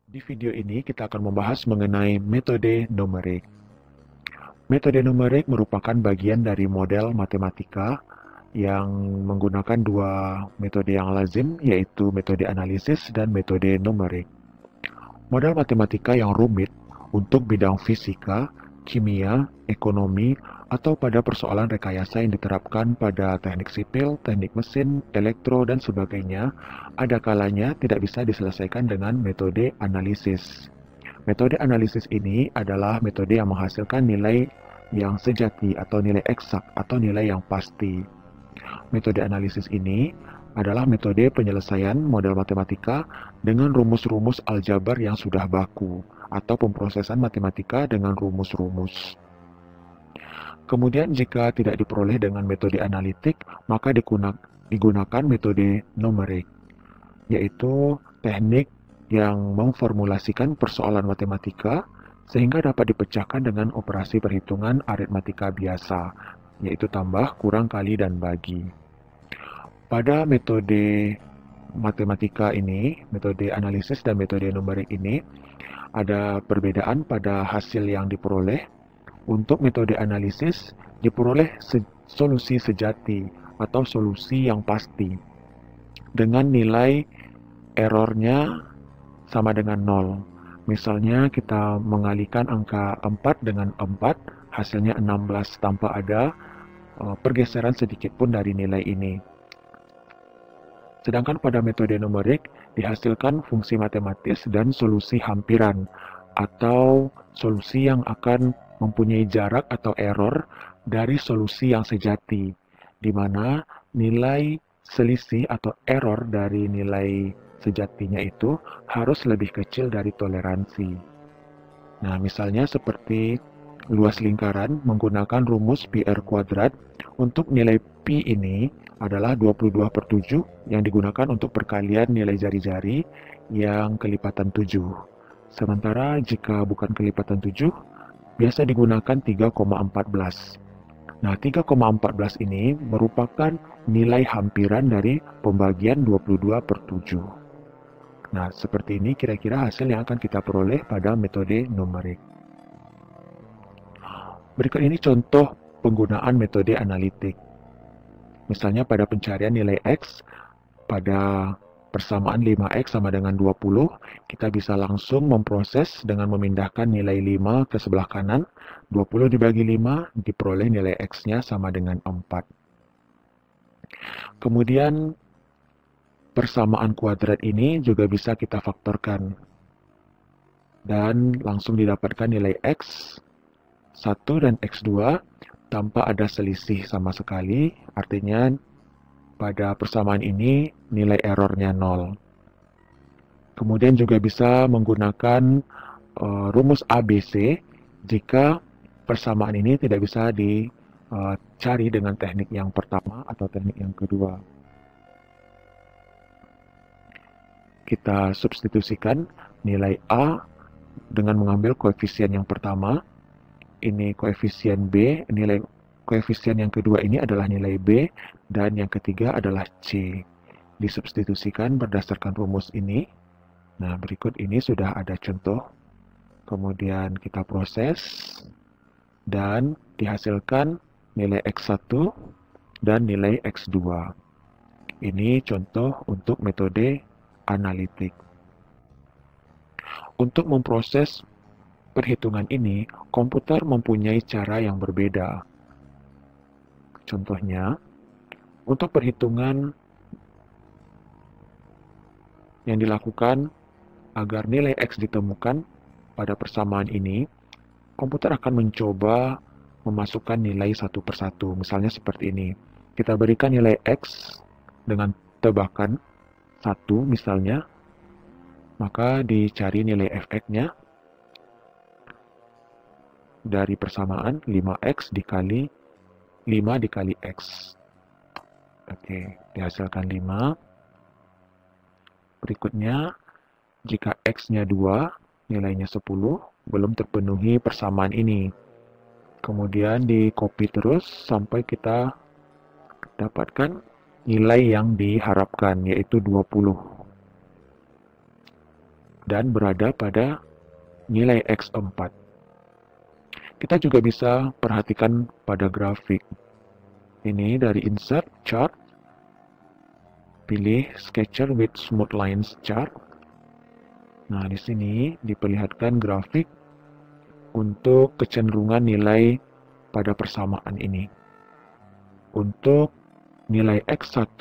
Di video ini kita akan membahas mengenai metode numerik. Metode numerik merupakan bagian dari model matematika yang menggunakan dua metode yang lazim, yaitu metode analisis dan metode numerik. Model matematika yang rumit untuk bidang fisika, kimia, ekonomi, atau pada persoalan rekayasa yang diterapkan pada teknik sipil, teknik mesin, elektro, dan sebagainya, ada kalanya tidak bisa diselesaikan dengan metode analisis. Metode analisis ini adalah metode yang menghasilkan nilai yang sejati atau nilai eksak atau nilai yang pasti. Metode analisis ini adalah metode penyelesaian model matematika dengan rumus-rumus aljabar yang sudah baku atau pemrosesan matematika dengan rumus-rumus. Kemudian jika tidak diperoleh dengan metode analitik, maka digunakan metode numerik, yaitu teknik yang memformulasikan persoalan matematika sehingga dapat dipecahkan dengan operasi perhitungan aritmatika biasa, yaitu tambah, kurang, kali, dan bagi. Pada metode matematika ini, metode analisis dan metode numerik ini, ada perbedaan pada hasil yang diperoleh. Untuk metode analisis, diperoleh solusi sejati atau solusi yang pasti dengan nilai errornya sama dengan 0. Misalnya kita mengalihkan angka 4 dengan 4, hasilnya 16 tanpa ada pergeseran sedikit pun dari nilai ini. Sedangkan pada metode numerik dihasilkan fungsi matematis dan solusi hampiran atau solusi yang akan mempunyai jarak atau error dari solusi yang sejati, di mana nilai selisih atau error dari nilai sejatinya itu harus lebih kecil dari toleransi. Nah, misalnya seperti luas lingkaran menggunakan rumus pi_r kuadrat. Untuk nilai pi ini adalah 22/7 yang digunakan untuk perkalian nilai jari-jari yang kelipatan 7. Sementara jika bukan kelipatan 7, biasa digunakan 3,14. Nah, 3,14 ini merupakan nilai hampiran dari pembagian 22/7. Nah, seperti ini kira-kira hasil yang akan kita peroleh pada metode numerik. Berikut ini contoh penggunaan metode analitik. Misalnya pada pencarian nilai X, pada persamaan 5X sama dengan 20, kita bisa langsung memproses dengan memindahkan nilai 5 ke sebelah kanan. 20 dibagi 5, diperoleh nilai X-nya sama dengan 4. Kemudian, persamaan kuadrat ini juga bisa kita faktorkan. Dan langsung didapatkan nilai X1 dan X2 tanpa ada selisih sama sekali, artinya pada persamaan ini nilai errornya 0. Kemudian juga bisa menggunakan rumus ABC jika persamaan ini tidak bisa dicari dengan teknik yang pertama atau teknik yang kedua. Kita substitusikan nilai A dengan mengambil koefisien yang pertama. Ini koefisien B, nilai koefisien yang kedua ini adalah nilai B, dan yang ketiga adalah C. Disubstitusikan berdasarkan rumus ini. Nah, berikut ini sudah ada contoh. Kemudian kita proses, dan dihasilkan nilai X1 dan nilai X2. Ini contoh untuk metode analitik. Untuk memproses perhitungan ini, komputer mempunyai cara yang berbeda. Contohnya, untuk perhitungan yang dilakukan agar nilai X ditemukan pada persamaan ini, komputer akan mencoba memasukkan nilai satu persatu. Misalnya seperti ini. Kita berikan nilai X dengan tebakan 1 misalnya, maka dicari nilai fx-nya dari persamaan 5x dikali 5 dikali x. Oke, dihasilkan 5. Berikutnya, jika x-nya 2, nilainya 10, belum terpenuhi persamaan ini. Kemudian di copy terus sampai kita dapatkan nilai yang diharapkan, yaitu 20. dan berada pada nilai X4. Kita juga bisa perhatikan pada grafik. Ini dari Insert, Chart, pilih Sketcher with Smooth Lines Chart. Nah, di sini diperlihatkan grafik untuk kecenderungan nilai pada persamaan ini. Untuk nilai X1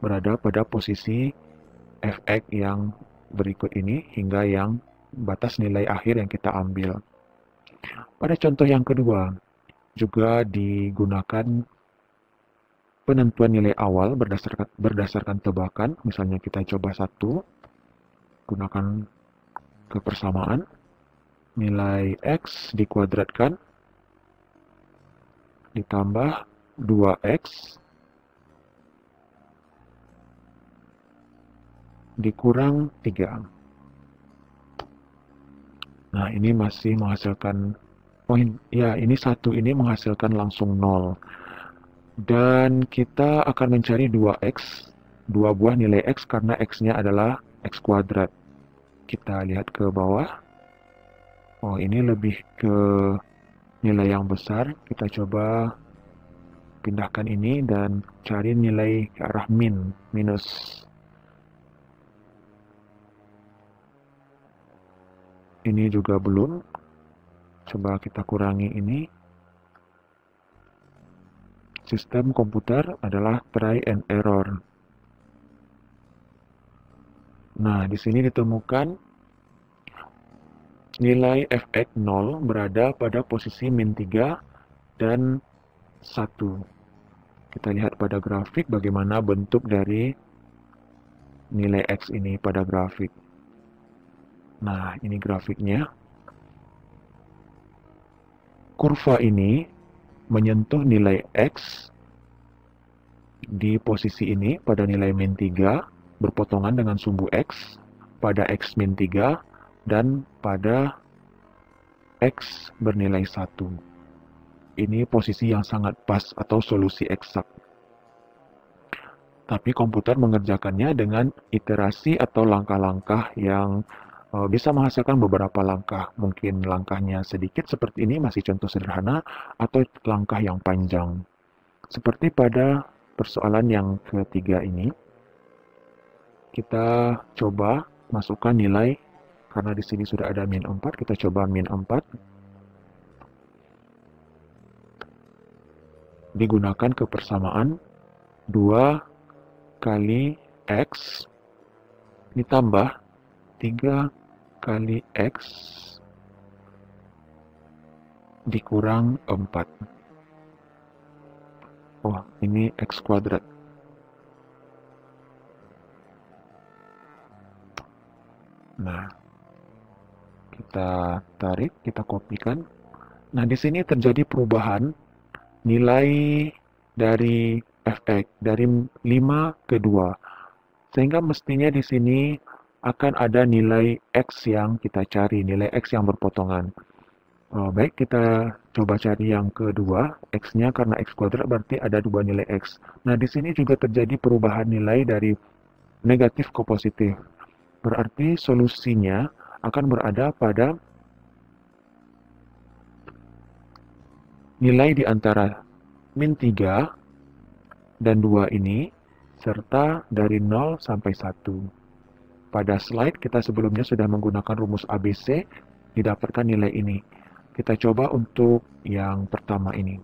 berada pada posisi fx yang berikut ini hingga yang batas nilai akhir yang kita ambil. Pada contoh yang kedua, juga digunakan penentuan nilai awal berdasarkan tebakan. Misalnya kita coba 1, gunakan kepersamaan, nilai X dikuadratkan, ditambah 2X, dikurang 3. Nah, ini masih menghasilkan poin. Ya, ini 1 ini menghasilkan langsung 0. Dan kita akan mencari 2X, 2 buah nilai X karena X-nya adalah X kuadrat. Kita lihat ke bawah. Oh, ini lebih ke nilai yang besar. Kita coba pindahkan ini dan cari nilai ke arah minus. Ini juga belum. Coba kita kurangi ini. Sistem komputer adalah try and error. Nah, di sini ditemukan nilai fx 0 berada pada posisi -3 dan 1. Kita lihat pada grafik bagaimana bentuk dari nilai X ini pada grafik. Nah, ini grafiknya. Kurva ini menyentuh nilai X di posisi ini pada nilai -3, berpotongan dengan sumbu X pada X -3 dan pada X bernilai 1. Ini posisi yang sangat pas atau solusi eksak. Tapi komputer mengerjakannya dengan iterasi atau langkah-langkah yang bisa menghasilkan beberapa langkah. Mungkin langkahnya sedikit seperti ini, masih contoh sederhana, atau langkah yang panjang. Seperti pada persoalan yang ketiga ini, kita coba masukkan nilai, karena di sini sudah ada -4, kita coba -4. Digunakan kepersamaan 2 kali X ditambah 3 kali X dikurang 4. Oh, ini X kuadrat. Nah, kita tarik, kita kopikan. Nah, di sini terjadi perubahan nilai dari fx dari 5 ke 2. Sehingga mestinya di sini akan ada nilai X yang kita cari, nilai X yang berpotongan. Baik, kita coba cari yang kedua, X-nya karena X kuadrat berarti ada 2 nilai X. Nah, di sini juga terjadi perubahan nilai dari negatif ke positif. Berarti solusinya akan berada pada nilai di antara -3 dan 2 ini, serta dari 0 sampai 1. Pada slide kita sebelumnya sudah menggunakan rumus ABC, didapatkan nilai ini. Kita coba untuk yang pertama ini.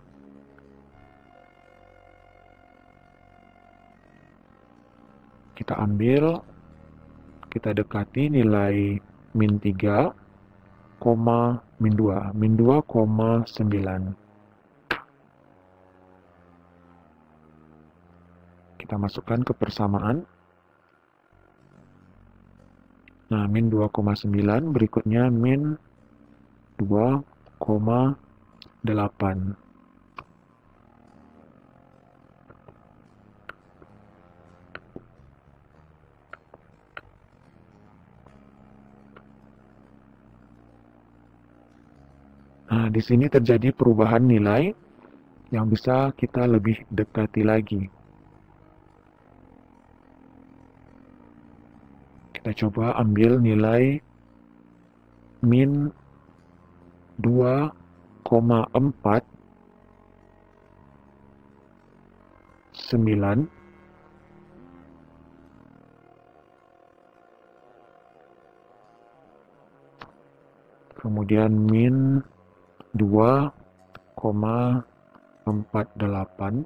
Kita ambil, kita dekati nilai -3, -2, -2,9. Kita masukkan ke persamaan. Nah, -2,9 berikutnya -2,8. Nah, di sini terjadi perubahan nilai yang bisa kita lebih dekati lagi. Kita Kita coba ambil nilai min 2,49, kemudian min 2,48,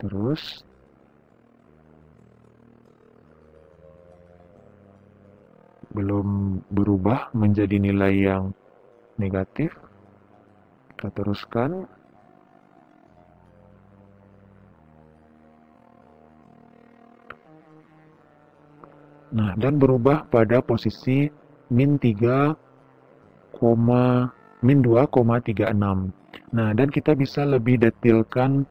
terus belum berubah menjadi nilai yang negatif. Kita teruskan. Nah, dan berubah pada posisi min 2,36. Nah, dan kita bisa lebih detailkan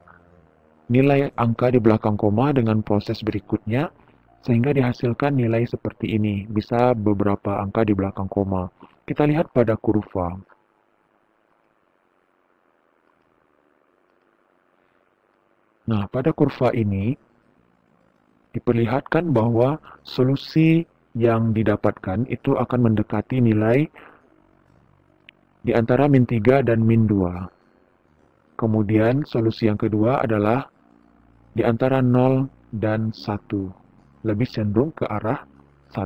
nilai angka di belakang koma dengan proses berikutnya, sehingga dihasilkan nilai seperti ini. Bisa beberapa angka di belakang koma. Kita lihat pada kurva. Nah, pada kurva ini diperlihatkan bahwa solusi yang didapatkan itu akan mendekati nilai di antara min 3 dan min 2. Kemudian solusi yang kedua adalah di antara 0 dan 1. Lebih cenderung ke arah 1.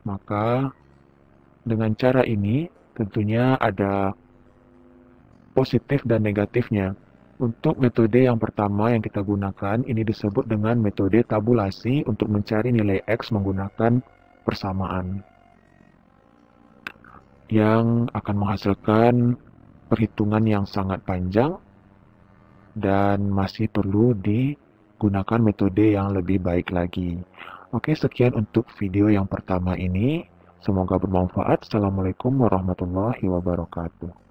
Maka dengan cara ini tentunya ada positif dan negatifnya. Untuk metode yang pertama yang kita gunakan, ini disebut dengan metode tabulasi untuk mencari nilai X menggunakan persamaan, yang akan menghasilkan perhitungan yang sangat panjang dan masih perlu digunakan metode yang lebih baik lagi. Oke, sekian untuk video yang pertama ini. Semoga bermanfaat. Assalamualaikum warahmatullahi wabarakatuh.